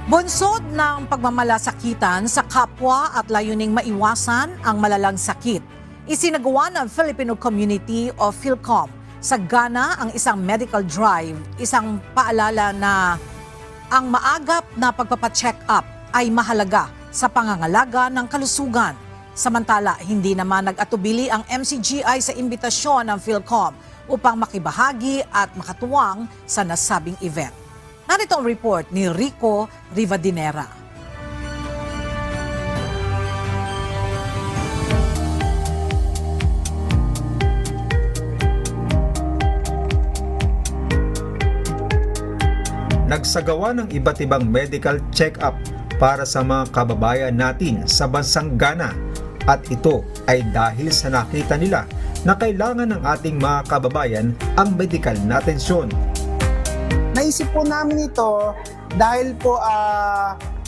Bunsod ng pagmamalasakitan sa kapwa at layuning maiwasan ang malalang sakit, isinagawa ng Filipino Community o PhilCom sa Ghana ang isang medical drive, isang paalala na ang maagap na pagpapacheck up ay mahalaga sa pangangalaga ng kalusugan. Samantala, hindi naman nag-atubili ang MCGI sa imbitasyon ng PhilCom upang makibahagi at makatuwang sa nasabing event. Narito ang report ni Rico Rivadinera. Nagsagawa ng iba't ibang medical check-up para sa mga kababayan natin sa bansang Ghana, at ito ay dahil sa nakita nila na kailangan ng ating mga kababayan ang medical na atensyon. Naisip po namin ito dahil po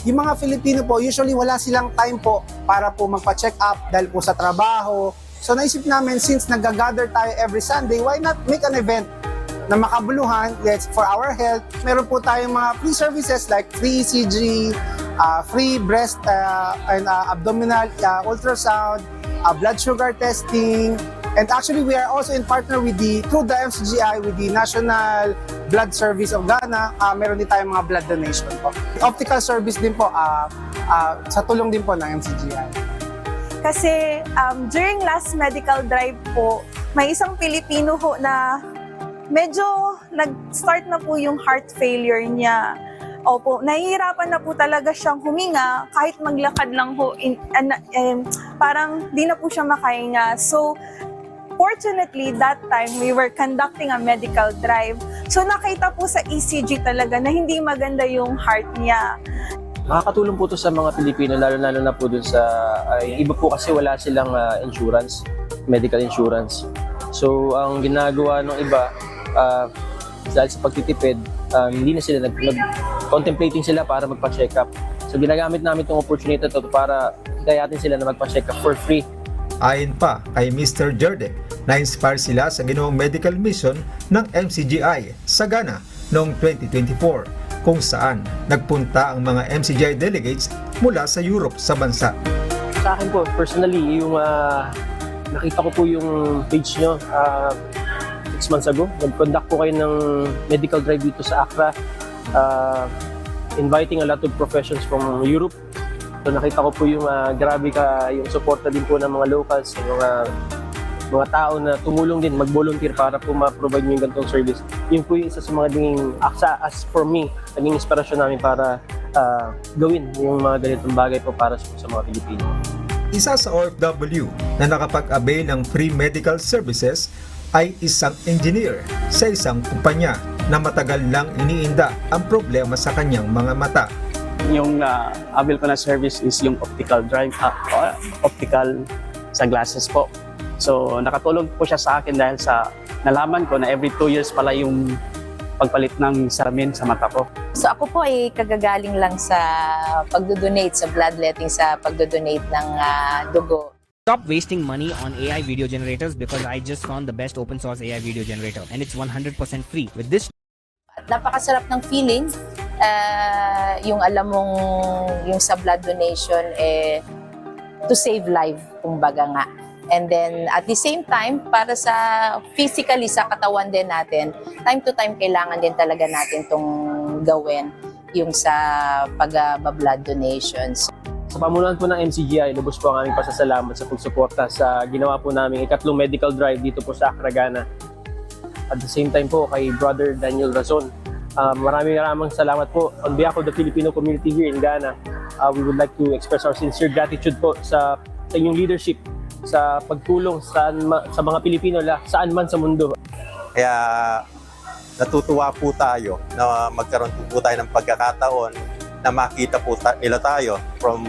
yung mga Filipino po, usually wala silang time po para po magpa-check up dahil po sa trabaho. So naisip namin, since nag-gather tayo every Sunday, why not make an event na makabuluhan, yes, for our health. Meron po tayong mga free services like free ECG, free breast and abdominal ultrasound, blood sugar testing. And actually, we are also in partner with through the MCGI, with the National Blood Service of Ghana. Meron din tayong mga blood donation po. Optical service din po, sa tulong din po ng MCGI. Kasi during last medical drive po, may isang Pilipino ho na medyo nag-start na po yung heart failure niya. Opo, nahihirapan na po talaga siyang huminga kahit maglakad lang ho, parang di na po siya makahinga. So, fortunately, that time, we were conducting a medical drive. So, nakita po sa ECG talaga na hindi maganda yung heart niya. Makakatulong po to sa mga Pilipino, lalo-lalo na po dun sa, iba po kasi wala silang insurance, medical insurance. So, ang ginagawa ng iba, dahil sa pagtitipid, hindi na sila contemplating sila para magpa-check up. So ginagamit namin itong opportunity to para gayatin sila na magpa-check up for free. Ayon pa kay Mr. Jerde, na-inspire sila sa ginawang medical mission ng MCGI sa Ghana noong 2024, kung saan nagpunta ang mga MCGI delegates mula sa Europe sa bansa. Sa akin po, personally, yung nakita ko po yung page nyo 6 months ago. Nag-conduct po kayo ng medical drive dito sa Accra, inviting a lot of professions from Europe. So nakita ko po yung grabe yung suporta din po ng mga locals, yung mga tao na tumulong din, mag-volunteer para po ma-provide nyo yung ganitong service. Yun po yung isa sa mga naging aksa, as for me, naging inspirasyon namin para gawin yung mga ganitong bagay po para sa mga Pilipino. Isa sa OFW na nakapag-avail ng free medical services ay isang engineer sa isang kumpanya na matagal lang iniinda ang problema sa kanyang mga mata. Yung avail ko na service is yung optical drive, optical sa glasses po. So nakatulong po siya sa akin dahil sa nalaman ko na every 2 years pala yung pagpalit ng salamin sa mata ko. So ako po ay kagagaling lang sa pagdodonate, sa bloodletting, sa pagdodonate ng dugo. Stop wasting money on AI video generators because I just found the best open source AI video generator and it's 100% free. With this, Napakasarap ng feeling, yung alam mong yung sa blood donation to save life, kumbaga nga. And then at the same time, para sa physically sa katawan din natin, time to time kailangan din talaga natin tong gawin yung sa pag-blood donations. Sa pamunuan po ng MCGI, lubos po ang aming pasasalamat sa pagsuporta sa ginawa po namin ikatlong medical drive dito po sa Accra, Ghana. At the same time po kay Brother Daniel Razon. Maraming salamat po on behalf of the Filipino community here in Ghana. We would like to express our sincere gratitude po sa inyong leadership, sa pagtulong sa mga Pilipino saan man sa mundo. Kaya natutuwa po tayo na magkaroon po tayo ng pagkakataon na makita po nila tayo from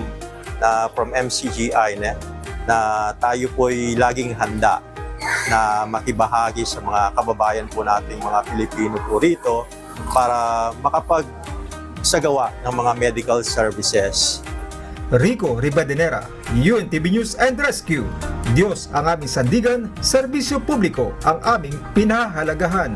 MCGI na tayo po'y laging handa na makibahagi sa mga kababayan po nating mga Pilipino po rito para makapagsagawa ng mga medical services. Rico Rivadinera, UNTV News and Rescue. Diyos ang aming sandigan, serbisyo publiko ang aming pinahalagahan.